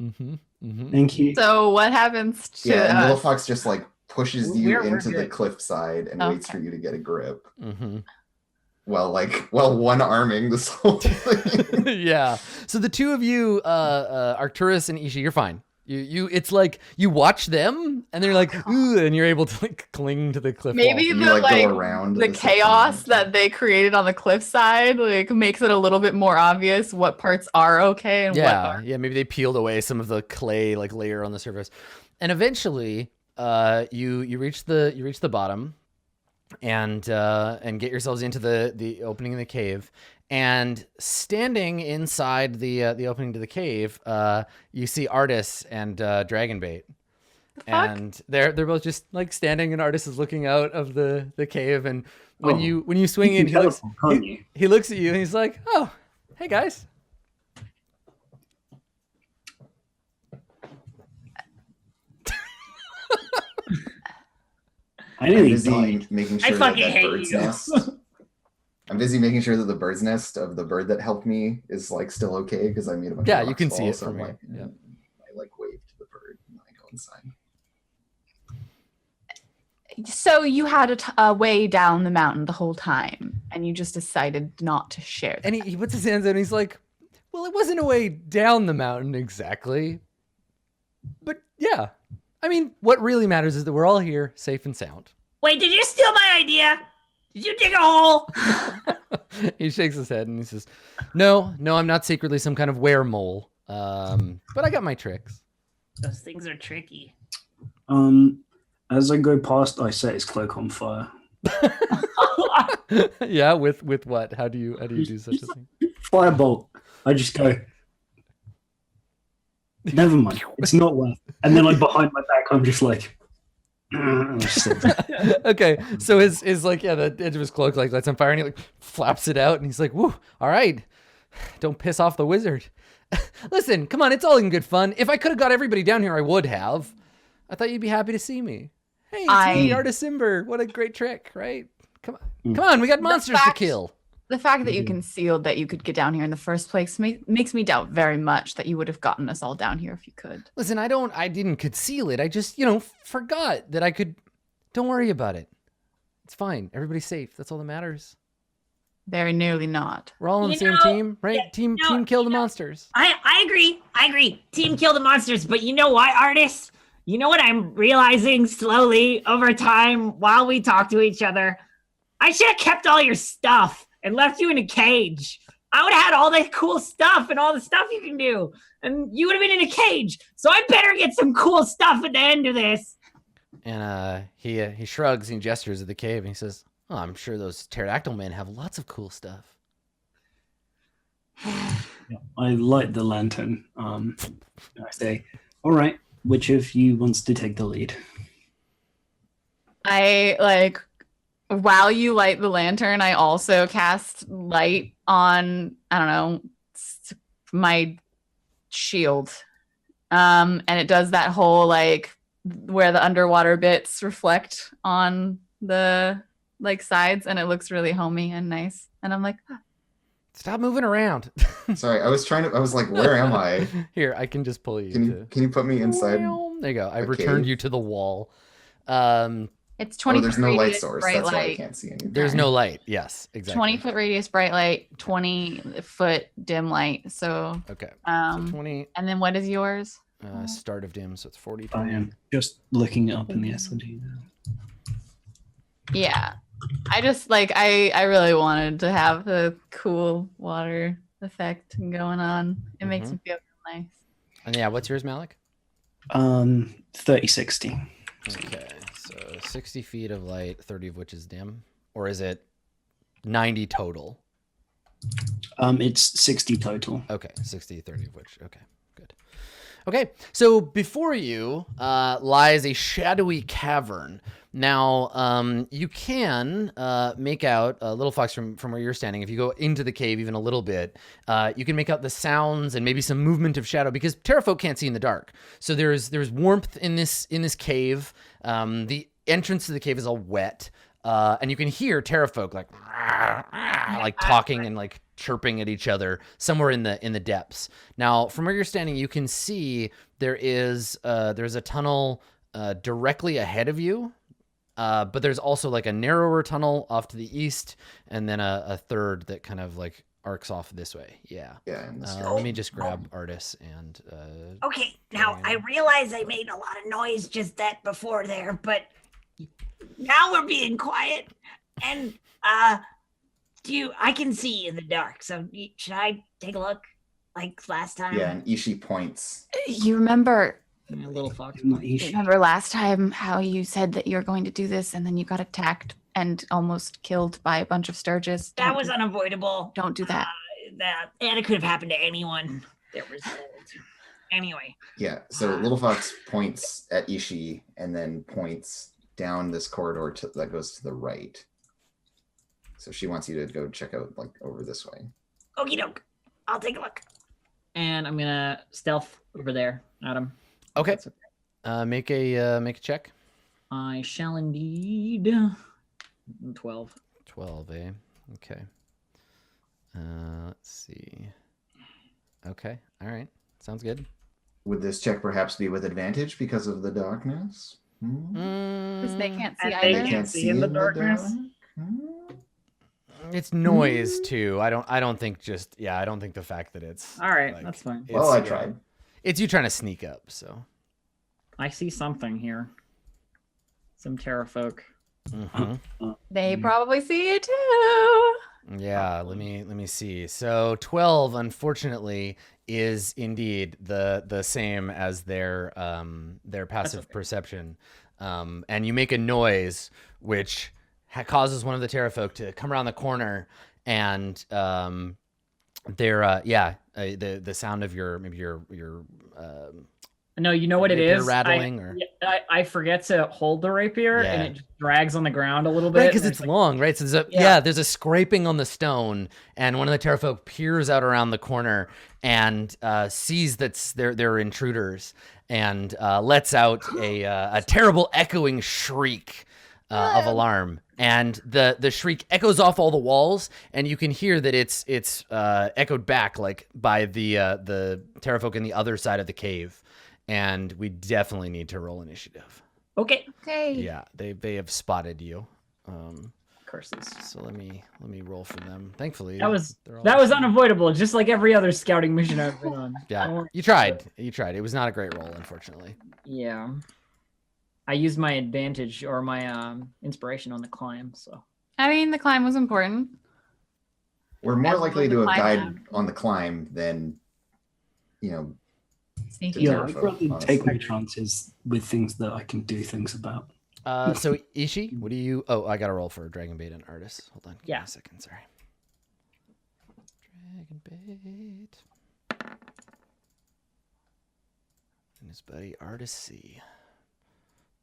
Mm-hmm. Mm-hmm. Thank you. So what happens to Yeah, and Little us? Fox just like pushes you We're into the good. cliffside and waits Okay. for you to get a grip. Mm-hmm. While one arming this whole thing. Yeah. So the two of you, Arcturus and Ishi, you're fine. It's like you watch them and they're like, ooh, and you're able to like cling to the cliff Maybe And wall. you the like go like around the the section chaos you that they created on the cliffside like makes it a little bit more obvious what parts are okay and what Yeah, aren't. yeah. Maybe they peeled away some of the clay like layer on the surface, and eventually, you reach the bottom, and get yourselves into the opening in the cave. And standing inside the opening to the cave, you see Artis and Dragonbait, The fuck? and they're both just like standing, and Artis is looking out of the cave. And when you swing You in, can he looks teleport, can't you? he looks at you and he's like, "Oh, hey guys." I I'm nearly busy died. making I sure that fucking that hate bird's you. nest. I'm busy making sure that the bird's nest of the bird that helped me is like still okay because I made a bunch Yeah, of you can rocks see fall, it so from I'm here. like, Yeah. I like wave to the bird and then I go inside. So you had a way down the mountain the whole time, and you just decided not to share. And he puts his hands out and he's like, well, it wasn't a way down the mountain exactly. But yeah, I mean, what really matters is that we're all here safe and sound. Wait, did you steal my idea? Did you dig a hole? He shakes his head and he says, no, I'm not secretly some kind of were-mole. But I got my tricks. Those things are tricky. As I go past, I set his cloak on fire. Yeah, with what? How do you do such a thing? Firebolt. I just go. Never mind. It's not worth it. And then like behind my back, I'm just like. and I just sit there. Okay, so his like, yeah, the edge of his cloak like lights on fire and he like flaps it out and he's like, woo, all right, don't piss off the wizard. Listen, come on, it's all in good fun. If I could have got everybody down here, I would have. I thought you'd be happy to see me. Hey, it's me, Artisimber. What a great trick, right? Come on, we got monsters to kill. The fact that you concealed that you could get down here in the first place makes me doubt very much that you would have gotten us all down here if you could. Listen, I didn't conceal it. I just, forgot that I could. Don't worry about it. It's fine. Everybody's safe. That's all that matters. Very nearly not. We're all on the You same know, team, right? yeah, Team no, kill the you know, monsters. I agree. Team kill the monsters, but you know what, artists? You know what I'm realizing slowly over time while we talk to each other? I should have kept all your stuff and left you in a cage. I would have had all that cool stuff and all the stuff you can do. And you would have been in a cage. So I better get some cool stuff at the end of this. And he shrugs and gestures at the cave and he says, "Oh, I'm sure those pterodactyl men have lots of cool stuff." Yeah, I light the lantern. I say, all right, which of you wants to take the lead? While you light the lantern, I also cast light on, I don't know, my shield. And it does that whole where the underwater bits reflect on the sides, and it looks really homey and nice. And I'm like, Stop moving around. Sorry, I was like, where am I? Here, I can just pull you. Can you put me inside? There you go. I a returned cave? you to the wall. it's 20 there's foot no light radius source. bright That's why I light. can't see anything. There's no light. Yes, exactly. 20-foot radius bright light, 20-foot dim light. So, Okay. So 20 and then what is yours? start of dim, so it's 40. I am just looking it up in the SLG now. Yeah. I just I really wanted to have the cool water effect going on. It makes me feel real nice. And yeah, what's yours, Malik? 30-60. Okay, so 60 feet of light, 30 of which is dim, or is it 90 total? It's 60 total. Okay, 60, 30 of which. Okay, good. Okay, so before you lies a shadowy cavern. Now, you can make out, Little Fox, from where you're standing. If you go into the cave even a little bit, you can make out the sounds and maybe some movement of shadow, because Terrafolk can't see in the dark. So there's warmth in this cave. The entrance to the cave is all wet, and you can hear Terrafolk like talking and like chirping at each other somewhere in the depths. Now, from where you're standing, you can see there's a tunnel directly ahead of you. But there's also like a narrower tunnel off to the east, and then a third that kind of like arcs off this way. Yeah. Yeah. In this Let me just grab Artis and. Okay, now I realize I made a lot of noise just that before there, but now we're being quiet, and I can see in the dark. So should I take a look like last time? Yeah, and Ishi points. You remember Little Fox. remember last time how you said that you were going to do this and then you got attacked and almost killed by a bunch of Sturges? That was unavoidable. Don't do that. And it could have happened to anyone that was old. Anyway. Yeah, so Little Fox points at Ishi and then points down this corridor that goes to the right. So she wants you to go check out like over this way. Okie doke. I'll take a look. And I'm gonna stealth over there, Adam. Okay. That's okay. Make a check. I shall indeed. 12. 12, eh? Okay. Let's see. Okay. All right. Sounds good. Would this check perhaps be with advantage because of the darkness? Because they can't see And either. they can't see in the darkness. It's noise too. I don't think the fact that it's All right, like, that's fine. Well, I yeah. tried. It's you trying to sneak up, so. I see something here. Some Terrafolk. Mhm. They probably see it too. Yeah, let me see. So 12, unfortunately, is indeed the same as their passive okay. perception, and you make a noise which causes one of the Terrafolk to come around the corner, and the sound of your No, you know what it rapier is? rattling, or I forget to hold the rapier, and Yeah. it just drags on the ground a little bit. right, because and it's long, right? So there's a scraping on the stone, and one of the Terrafolk peers out around the corner and sees that they're intruders, and lets out a terrible echoing shriek of alarm, and the shriek echoes off all the walls, and you can hear that it's echoed back like by the Terrafolk in the other side of the cave, and we definitely need to roll initiative. Okay. Okay. Yeah, they have spotted you. Curses. So let me roll for them. Thankfully, That was they're all- unavoidable, just like every other scouting mission I've been on. Don't Yeah, worry. you tried. It was not a great roll, unfortunately. Yeah. I used my advantage or my inspiration on the climb, so. I mean, the climb was important. We're more As likely long to as have the died climb on the climb than, Sneaky. Yeah, Yeah, Terrafolk, I'd rather honestly. take my chances with things that I can do things about. So Ishi, what do you? Oh, I got to roll for Dragon Bait and Artist. Hold on. Give me Yeah. a second. Sorry. Dragon Bait. And his buddy Artist C.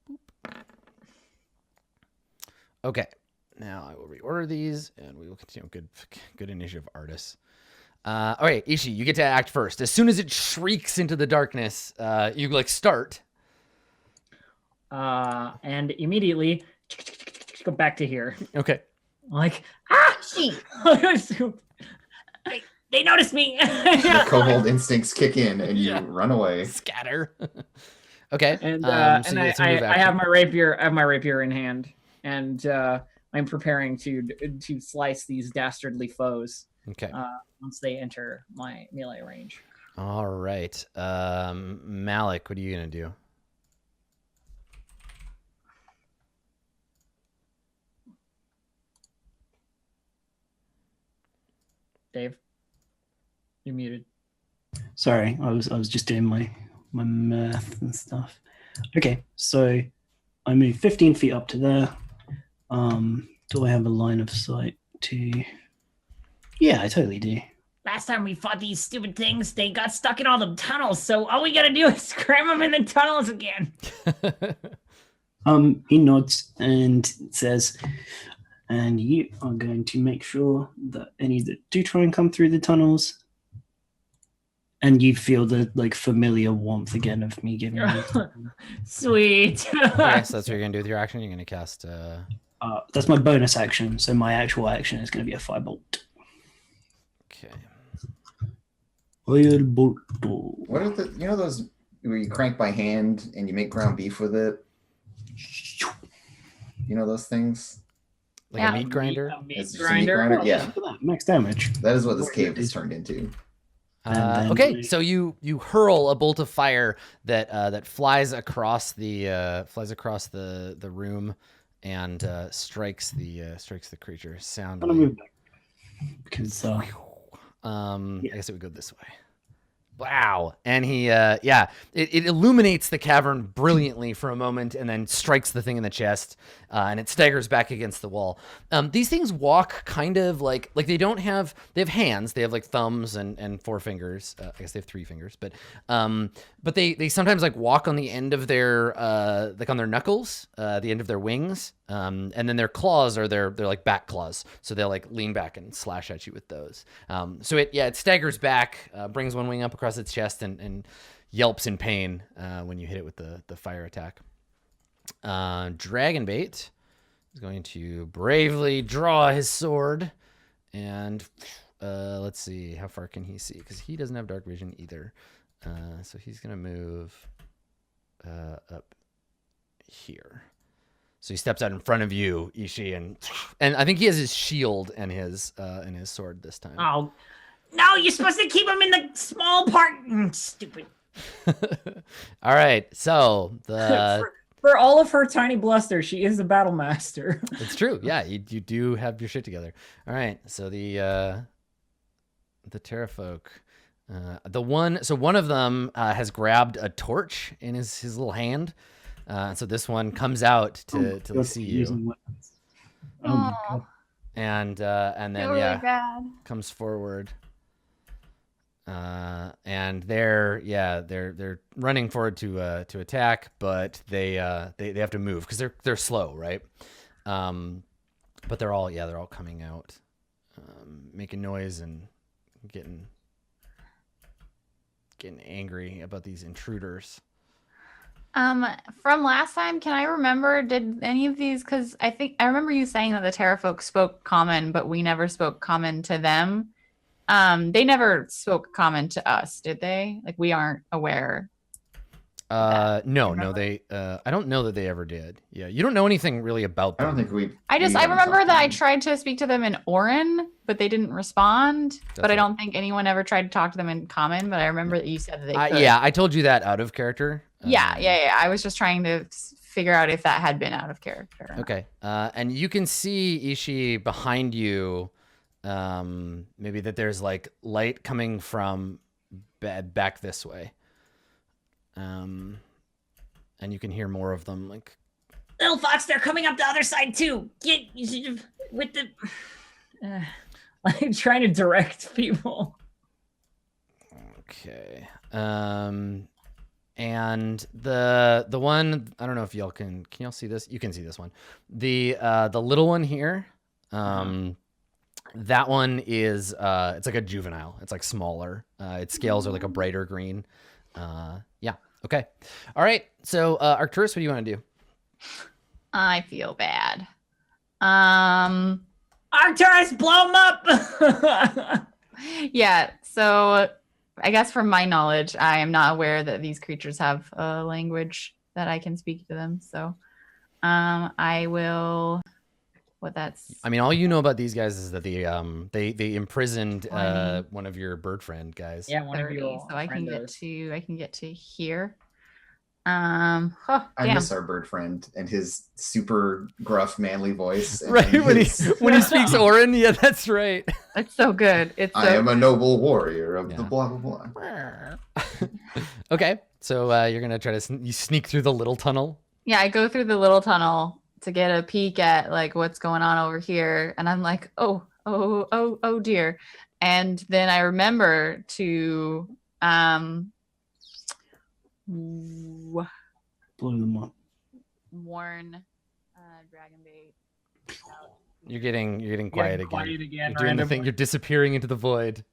Boop. Okay. Now I will reorder these, and we will continue. Good initiative, Artist. All right, Ishi, you get to act first. As soon as it shrieks into the darkness, you like start. And immediately go back to here. Okay. Like, She. ah! They noticed me. The kobold instincts kick in and you Yeah. run away. Scatter. Okay. And so I it's a move have action. my rapier. I have my rapier in hand, and I'm preparing to slice these dastardly foes Okay. once they enter my melee range. All right. Malik, what are you gonna do? Dave, you're muted. Sorry, I was just doing my math and stuff. Okay, so I move 15 feet up to there. Do I have a line of sight to? Yeah, I totally do. last time we fought these stupid things, they got stuck in all the tunnels. So all we gotta do is cram them in the tunnels again. He nods and says, and you are going to make sure that any that do try and come through the tunnels, and you feel the like familiar warmth again of me giving you. Sweet. Okay, so that's what you're gonna do with your action. You're gonna cast. That's my bonus action, so my actual action is going to be a firebolt. Okay. Firebolt. What are those where you crank by hand and you make ground beef with it? You know those things? Like Yeah. a meat grinder. It's just a meat grinder? Yeah. Look at that, max damage. That is what this cave has turned into. And then Okay, I- so you hurl a bolt of fire that flies across the room and strikes the creature. I'm gonna move back because I guess it would go this way. Wow. And he it illuminates the cavern brilliantly for a moment and then strikes the thing in the chest, and it staggers back against the wall. These things walk kind of like they have hands. They have like thumbs and 4 fingers. I guess they have 3 fingers, but they sometimes like walk on the end of their like on their knuckles, the end of their wings. And then their claws are they're like back claws. So they'll like lean back and slash at you with those. So it staggers back, brings one wing up across its chest and yelps in pain when you hit it with the fire attack. Dragonbait is going to bravely draw his sword and let's see, how far can he see? Because he doesn't have dark vision either. So he's going to move up here. So he steps out in front of you, Ishii, and I think he has his shield and his sword this time. Oh, no, you're supposed to keep them in the small part. Stupid. All right, so For all of her tiny bluster, she is a battle master. it's true. Yeah, you do have your shit together. All right, so the Terrafolk, one of them has grabbed a torch in his little hand. So this one comes out to see you, Oh my Aw. god. and then Feel really bad. comes forward, and they're running forward to attack, but they have to move because they're slow, right? But they're all coming out, making noise and getting angry about these intruders. From last time, can I remember, did any of these, because I remember you saying that the Terrafolk spoke common, but we never spoke common to them. They never spoke common to us, did they? Like, we aren't aware. No, they I don't know that they ever did. Yeah, you don't know anything really about I them. don't think we. I we haven't remember talked that I to them. tried to speak to them in Orin, but they didn't respond. But I right. don't think anyone ever tried to talk to them in common, but I remember that you said that they could. Yeah, I told you that out of character. Yeah. I was just trying to figure out if that had been out of character. or not. Okay. And you can see Ishii behind you. Maybe that there's like light coming from back this way. And you can hear more of them. Like, Little Fox, they're coming up the other side too. With the. Like trying to direct people. okay. And the one, I don't know if y'all can y'all see this? You can see this one. The little one here. That one is it's like a juvenile. It's like smaller. Its scales are like a brighter green. Yeah. Okay. All right. So Arcturus, what do you want to do? I feel bad. Arcturus, blow them up! Yeah, so I guess from my knowledge, I am not aware that these creatures have a language that I can speak to them. So I will I mean, all you know about these guys is that they imprisoned 20. one of your bird friend guys. Yeah, one of 30, your so I can friendos. get to here. I Damn. miss our bird friend and his super gruff, manly voice. And Right, when he his, when he speaks Orin, yeah, that's right. It's so good. It's I so am a noble warrior of Yeah. the blah blah blah. Okay, so you're gonna try to you sneak through the little tunnel. Yeah, I go through the little tunnel to get a peek at like what's going on over here, and I'm like, oh dear. And then I remember to Blow them up. warn Dragonbait. You're getting quiet again. Quiet again. You're doing the randomly. thing. You're disappearing into the void.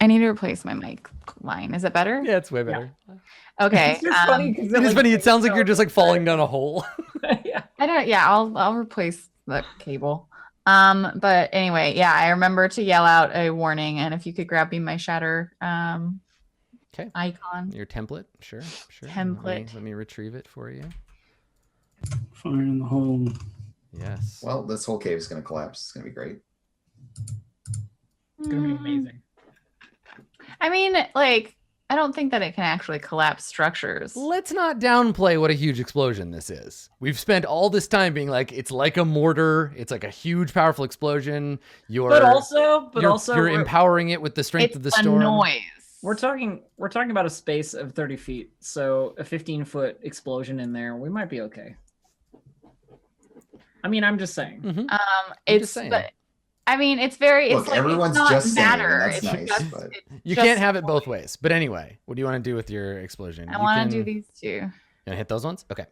I need to replace my mic line. Is it better? Yeah, it's way better. Okay. It's just funny 'cause It is funny. It sounds like you're just like falling down a hole. Yeah. I don't. Yeah, I'll replace the cable. But anyway, yeah, I remember to yell out a warning, and if you could grab me my shatter Okay. icon. Your template, sure. Template. Let me retrieve it for you. Fire in the hole. Yes. Well, this whole cave is going to collapse. It's going to be great. It's gonna be amazing. I mean, like, I don't think that it can actually collapse structures. Let's not downplay what a huge explosion this is. We've spent all this time being like, it's like a mortar. It's like a huge, powerful explosion. But also, you're we're- empowering it with the strength It's of the a storm. noise. We're talking about a space of 30 feet, so a 15-foot explosion in there, we might be okay. I mean, I'm just saying. Mhm. It's just saying. but I mean, it's very. Look, it's like everyone's it's not just saying, and matter. that's It's nice, just- but- it's You just can't have it both noise. ways. But anyway, what do you want to do with your explosion? I You want can- to do these two. You want to hit those ones? Okay.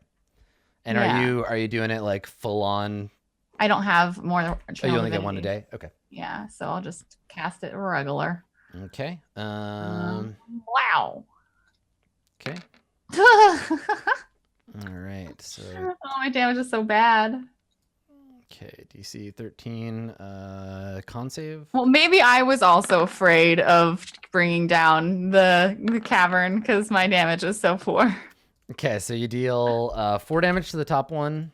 And Yeah. are you doing it like full on? I don't have more. Oh, you only get one a divinity. day? Okay. Yeah, so I'll just cast it regular. Okay. Wow. Okay. Oh, All right. So my damage is so bad. okay, DC 13 con save. Well, maybe I was also afraid of bringing down the cavern because my damage is so poor. Okay, so you deal 4 damage to the top one,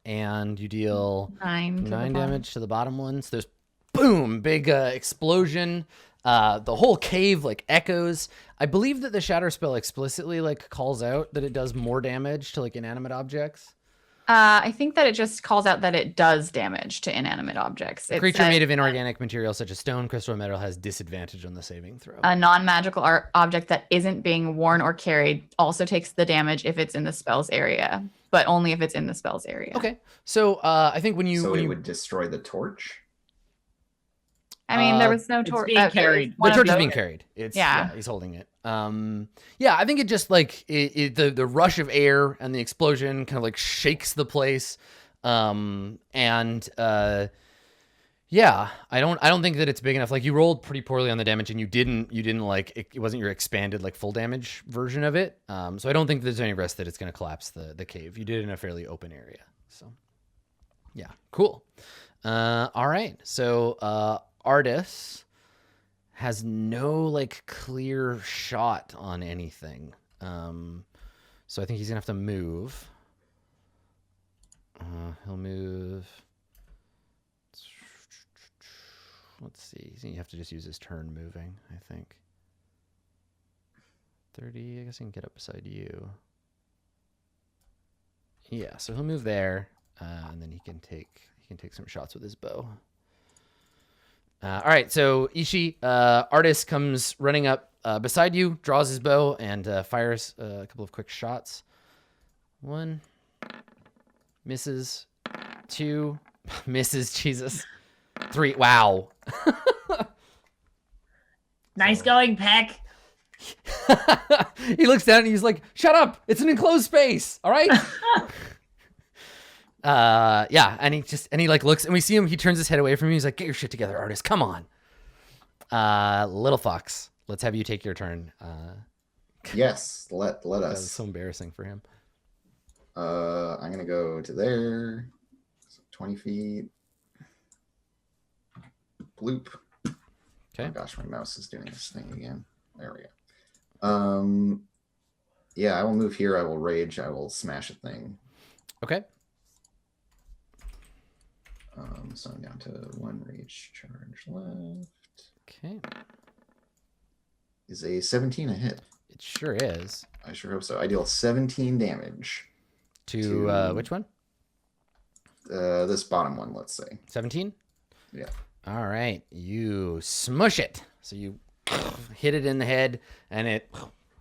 and you deal 9 to the 9 bottom. damage to the bottom one. So there's boom, big explosion. The whole cave like echoes. I believe that the shatter spell explicitly like calls out that it does more damage to like inanimate objects. I think that it just calls out that it does damage to inanimate objects. A It creature says made of inorganic material such as stone, crystal, or metal has disadvantage on the saving throw. a non-magical object that isn't being worn or carried also takes the damage if it's in the spell's area, but only if it's in the spell's area. Okay, so I think when you So when it you would destroy the torch. I mean, there Uh, was no it's torch. being carried. the torch is being carried. It's Yeah. he's holding it. Yeah, I think it just like the rush of air and the explosion kind of like shakes the place. Yeah, I don't think that it's big enough. Like you rolled pretty poorly on the damage, and you didn't like it wasn't your expanded like full damage version of it. So I don't think there's any risk that it's going to collapse the cave. You did it in a fairly open area. So yeah, cool. All right, so Artis has no like clear shot on anything. So I think he's gonna have to move. He'll move. Let's see. You have to just use his turn moving, I think. 30. I guess he can get up beside you. Yeah, so he'll move there, and then he can take some shots with his bow. All right, so Ishi, Artis comes running up beside you, draws his bow, and fires a couple of quick shots. 1 misses, 2 misses. Jesus, 3. Wow. Nice going, Peck. He looks down and he's like, "Shut up! It's an enclosed space. All right." Yeah, and he like looks, and we see him. He turns his head away from you. He's like, "Get your shit together, Artis. Come on." Little Fox, let's have you take your turn. Yes, let That was us. so embarrassing for him. I'm gonna go to there. So 20 feet. Bloop. Okay. Oh gosh, my mouse is doing this thing again. There we go. Yeah, I will move here. I will rage. I will smash a thing. Okay. So I'm down to 1 rage charge left. Okay. Is a 17 a hit? It sure is. I sure hope so. I deal 17 damage. To which one? This bottom one, let's say. 17? Yeah. All right. You smush it. So you hit it in the head, and it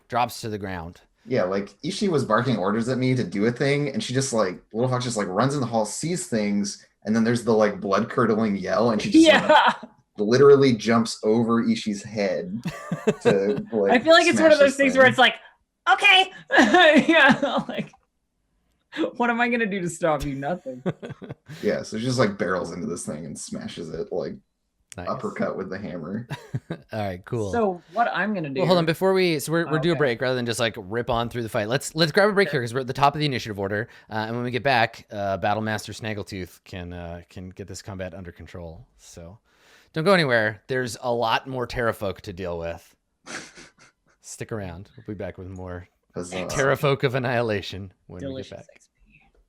drops to the ground. Yeah, like Ishi was barking orders at me to do a thing, and she just like Little Fox just like runs in the hall, sees things, and then there's the like blood curdling yell, and she just like, Yeah. literally jumps over Ishi's head to like. I feel like it's one smash of those this things thing. where it's like, okay, yeah, like, what am I gonna do to stop you? Nothing. Yeah, so she just like barrels into this thing and smashes it like Nice. uppercut with the hammer. All right, cool. So what I'm gonna do? Well, hold on. Before we're due a Okay. break, rather than just like rip on through the fight. Let's grab a break here because we're at the top of the initiative order, and when we get back, Battlemaster Snaggletooth can get this combat under control. So don't go anywhere. There's a lot more Terrafolk to deal with. Stick around. We'll be back with more Huzzah. Terrafolk of Annihilation when we get Delicious back. experience.